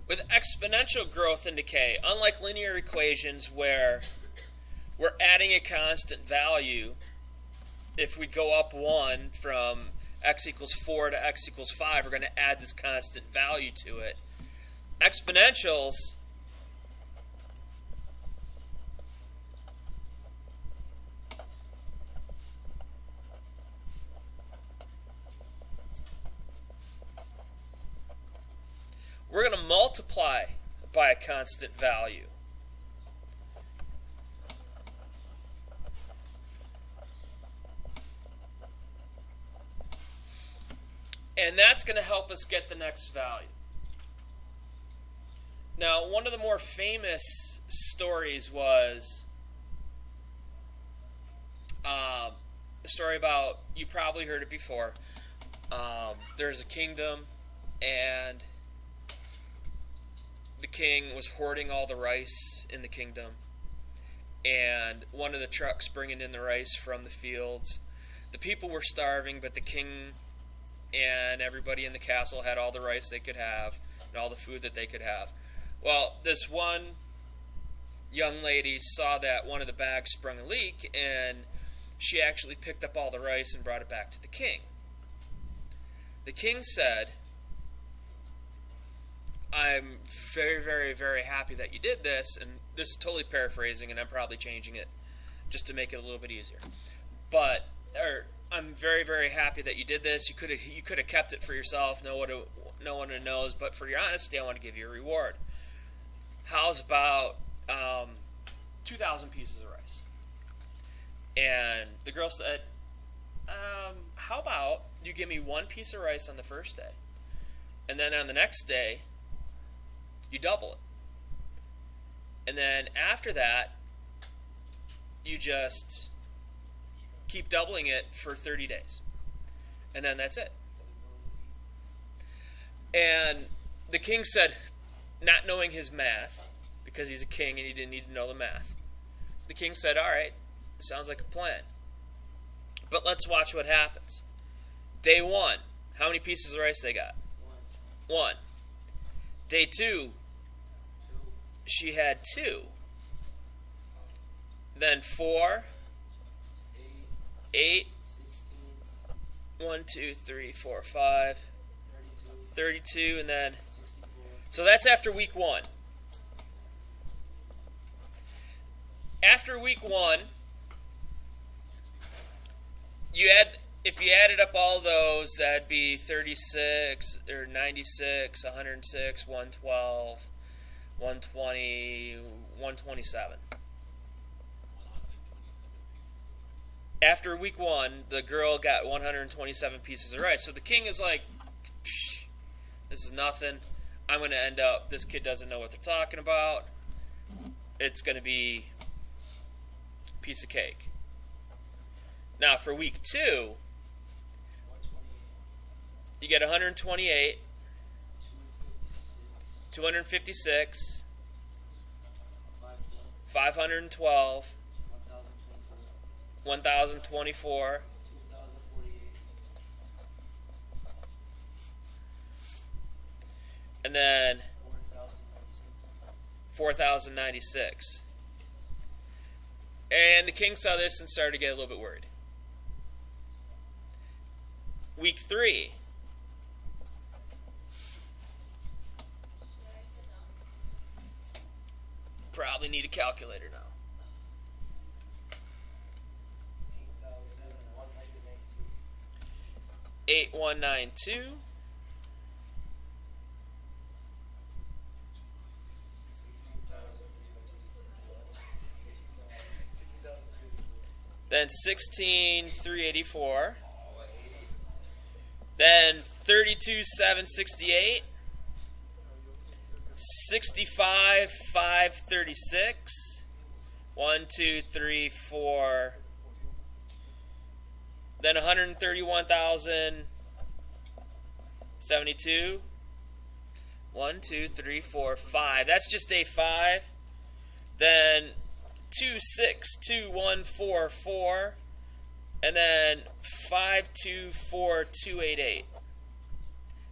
With exponential growth and decay, unlike linear equations where we're adding a constant value, if we go up 1 from x equals 4 to x equals 5, we're going to add this constant value to it. Exponentials, we're going to multiply by a constant value. And that's going to help us get the next value. Now, one of the more famous stories was the story about, you probably heard it before, there's a kingdom and the king was hoarding all the rice in the kingdom, and one of the trucks bringing in the rice from the fields. The people were starving, but the king and everybody in the castle had all the rice they could have and all the food that they could have. Well, this one young lady saw that one of the bags sprung a leak, and she actually picked up all the rice and brought it back to the king. The king said, "I'm very, very, very happy that you did this," and this is totally paraphrasing, and I'm probably changing it just to make it a little bit easier. I'm very, very happy that you did this. You could have kept it for yourself. No one knows. But for your honesty, I want to give you a reward. How's about 2,000 pieces of rice? And the girl said, "How about you give me 1 piece of rice on the first day, and then on the next day, you double it. And then after that, you just keep doubling it for 30 days. And then that's it." And the king said, not knowing his math, because he's a king and he didn't need to know the math, the king said, "All right, sounds like a plan. But let's watch what happens." Day 1, how many pieces of rice they got? 1. Day 2, she had 2. Then 4, 8, 1, 2, 3, 4, 5, 32, and then, so that's after week 1. After week 1, if you added up all those, that'd be 36, or 96, 106, 112, 120, 127. After week 1, the girl got 127 pieces of rice. So the king is like, this is nothing. I'm going to end up, this kid doesn't know what they're talking about. It's going to be a piece of cake. Now for week 2, you get 128, 256, 512, 1,024, and then 4,096. And the king saw this and started to get a little bit worried. Week 3. Probably need a calculator now. 8192. Then 16,384. Then 32,768. 65,536. 1, 2, 3, 4. Then 131,072. 1, 2, 3, 4, 5. That's just day 5. Then 262144, and then 524,288.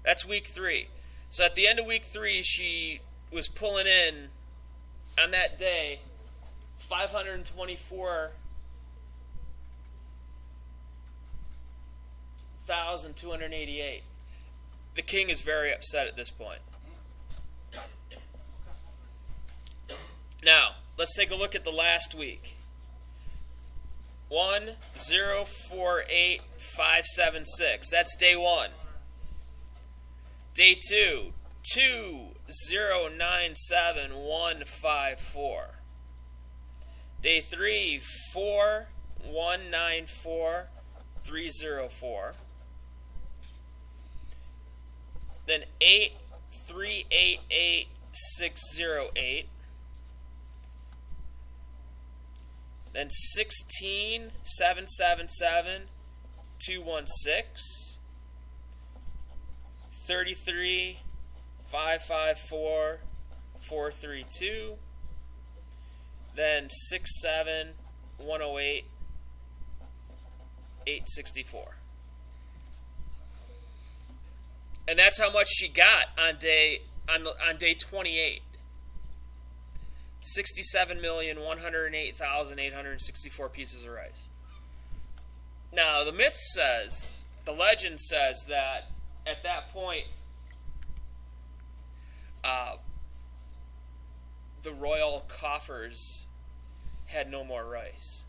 That's week 3. So at the end of week 3, she was pulling in, on that day, 524,288. The king is very upset at this point. Now, let's take a look at the last week. 1,048,576. That's day 1. Day 2, 2,097,154. Day 3, 4,194,304. Then 8,388,608. Then 16,777,216. 33,554,432. Then 67,108,864. And that's how much she got on day 28. 67,108,864 pieces of rice. Now, the myth says, the legend says that at that point, the royal coffers had no more rice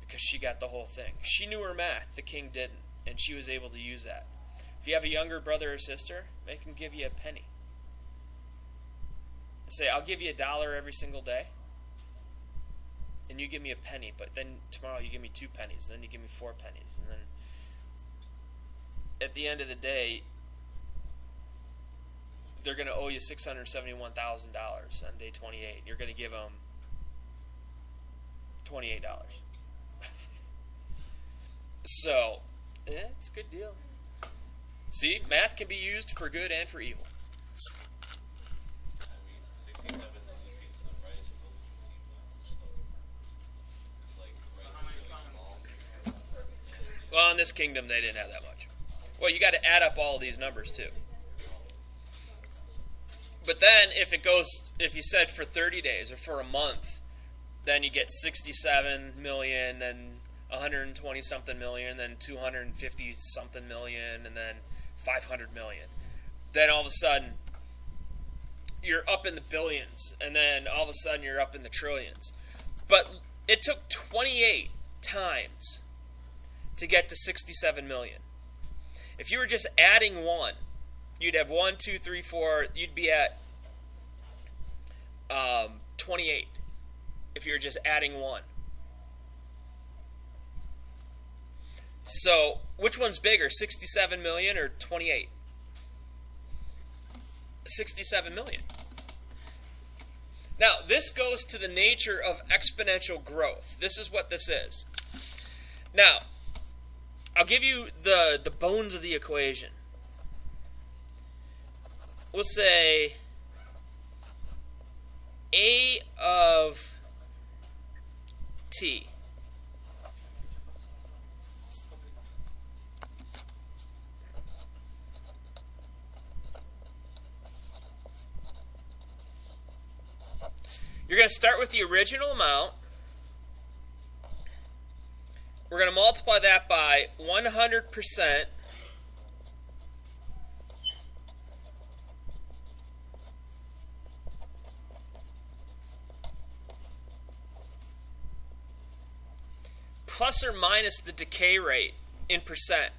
because she got the whole thing. She knew her math, the king didn't, and she was able to use that. If you have a younger brother or sister, make him give you a penny. Say, I'll give you $1 every single day, and you give me a penny, but then tomorrow you give me 2 pennies, and then you give me 4 pennies, and then at the end of the day, they're going to owe you $671,000 on day 28. You're going to give them $28. So, it's a good deal. See, math can be used for good and for evil. Well, in this kingdom, they didn't have that much. Well, you got to add up all of these numbers, too. But then, if you said for 30 days or for a month, then you get 67 million, then 120-something million, then 250-something million, and then 500 million. Then all of a sudden, you're up in the billions, and then all of a sudden, you're up in the trillions. But it took 28 times to get to 67 million. If you were just adding 1, you'd have 1, 2, 3, 4. You'd be at 28 if you were just adding 1. So, which one's bigger, 67 million or 28? 67 million. Now, this goes to the nature of exponential growth. This is what this is. Now, I'll give you the bones of the equation. We'll say A of t. You're going to start with the original amount. We're going to multiply that by 100% plus or minus the decay rate in percent.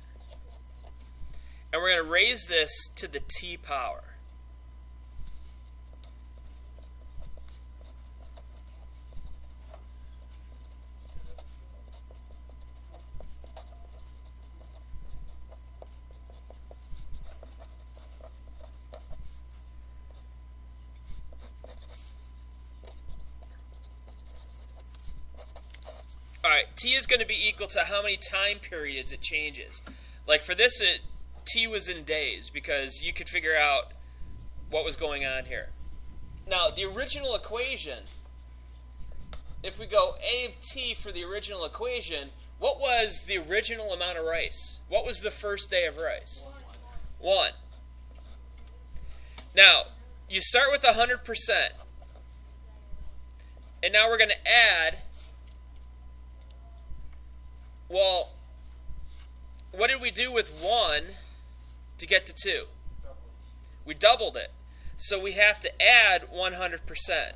And we're going to raise this to the t power. Alright, t is going to be equal to how many time periods it changes. Like for this, t was in days because you could figure out what was going on here. Now, the original equation, if we go a of t for the original equation, what was the original amount of rice? What was the first day of rice? 1. Now, you start with 100%. And now we're going to add, well, what did we do with 1 to get to 2? We doubled it. So we have to add 100%.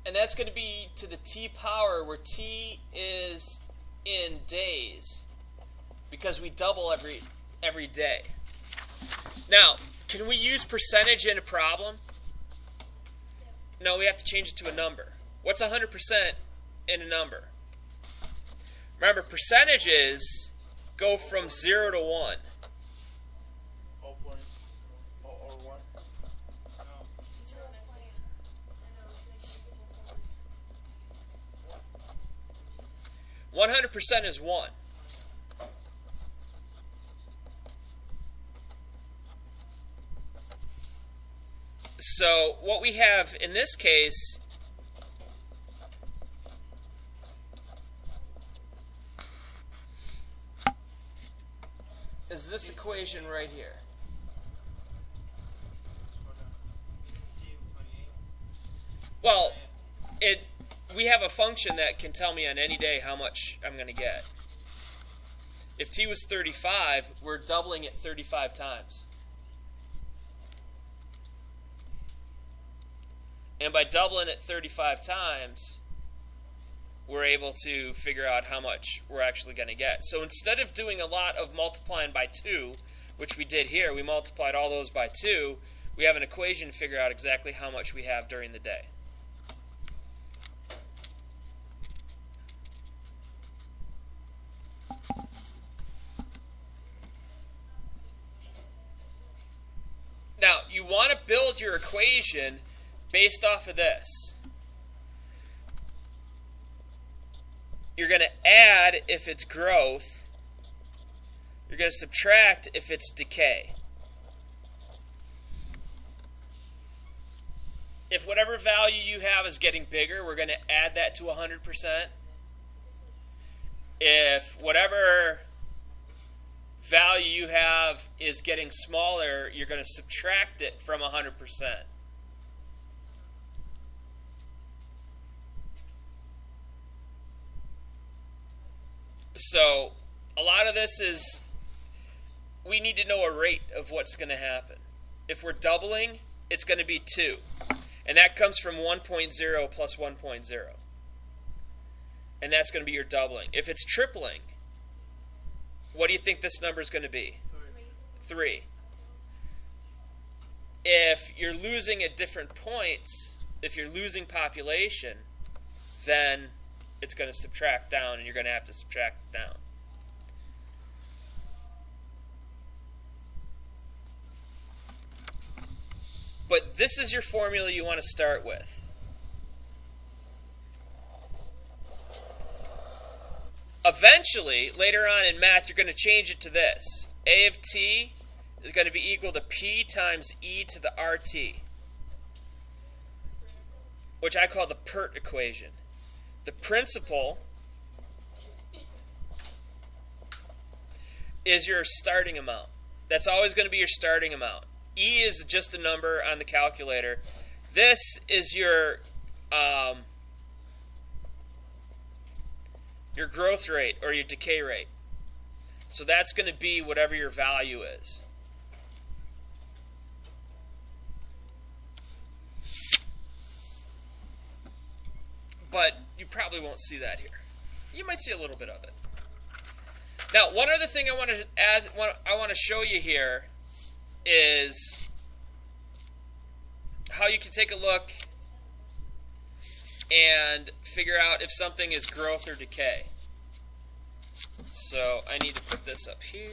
And that's going to be to the t power, where t is in days, because we double every day. Now, can we use percentage in a problem? No, we have to change it to a number. What's 100% in a number? Remember, percentages go from 0 to 1. 100% is 1. So what we have in this case is this equation right here. Well, we have a function that can tell me on any day how much I'm going to get. If t was 35, we're doubling it 35 times. And by doubling it 35 times, we're able to figure out how much we're actually going to get. So instead of doing a lot of multiplying by 2, which we did here, we multiplied all those by 2, we have an equation to figure out exactly how much we have during the day. Now, you want to build your equation based off of this. You're going to add if it's growth. You're going to subtract if it's decay. If whatever value you have is getting bigger, we're going to add that to 100%. If whatever value you have is getting smaller, you're going to subtract it from 100%. So a lot of this is we need to know a rate of what's going to happen. If we're doubling, it's going to be 2. And that comes from 1.0 plus 1.0. And that's going to be your doubling. If it's tripling, what do you think this number is going to be? 3. If you're losing at different points, if you're losing population, then it's going to subtract down, and you're going to have to subtract down. But this is your formula you want to start with. Eventually, later on in math, you're going to change it to this. A of t is going to be equal to p times e to the rt, which I call the PERT equation. The principal is your starting amount. That's always going to be your starting amount. E is just a number on the calculator. This is your growth rate or your decay rate. So that's going to be whatever your value is. But you probably won't see that here. You might see a little bit of it. Now, one other thing I want to show you here is how you can take a look and figure out if something is growth or decay. So I need to put this up here.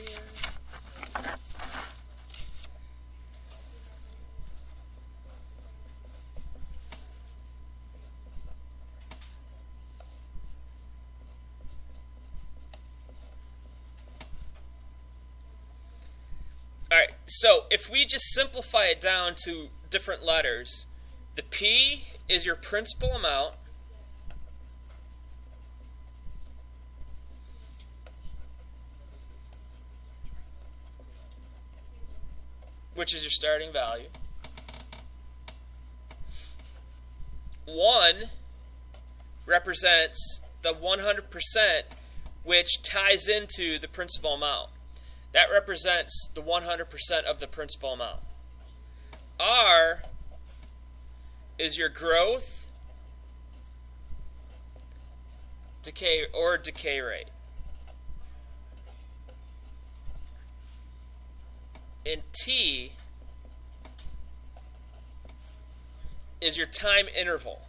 Alright, so if we just simplify it down to different letters, the P is your principal amount, which is your starting value. 1 represents the 100%, which ties into the principal amount. That represents the 100% of the principal amount. R is your growth, decay rate. And T is your time interval.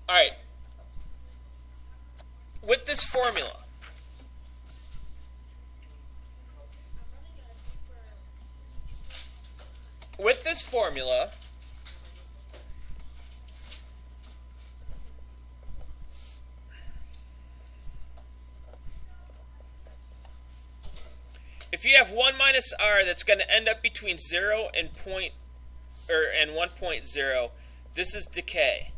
All right. With this formula, if you have 1 minus r that's going to end up between 0 and 1.0, this is decay.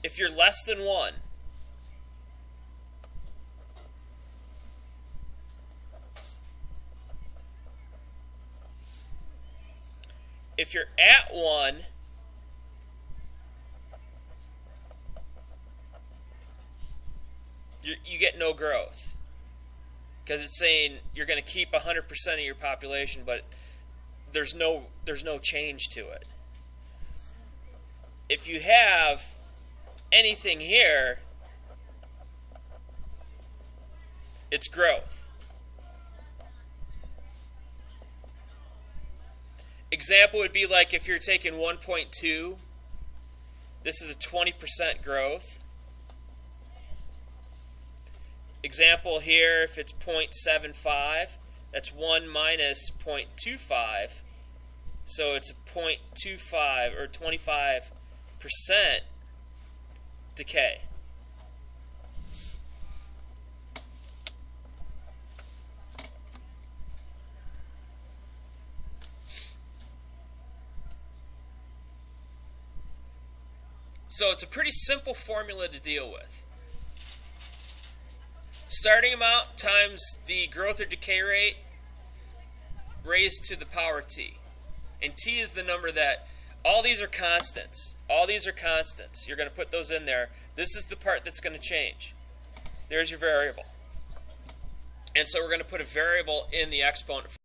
If you're less than 1, if you're at 1, you get no growth, because it's saying you're going to keep 100% of your population, but there's no change to it. If you have anything here, it's growth. Example would be like if you're taking 1.2, this is a 20% growth. Example here, if it's 0.75, that's 1 minus 0.25, so it's a 0.25 or 25% decay. So it's a pretty simple formula to deal with. Starting amount times the growth or decay rate raised to the power t. And t is the number that, all these are constants. All these are constants. You're going to put those in there. This is the part that's going to change. There's your variable. And so we're going to put a variable in the exponent.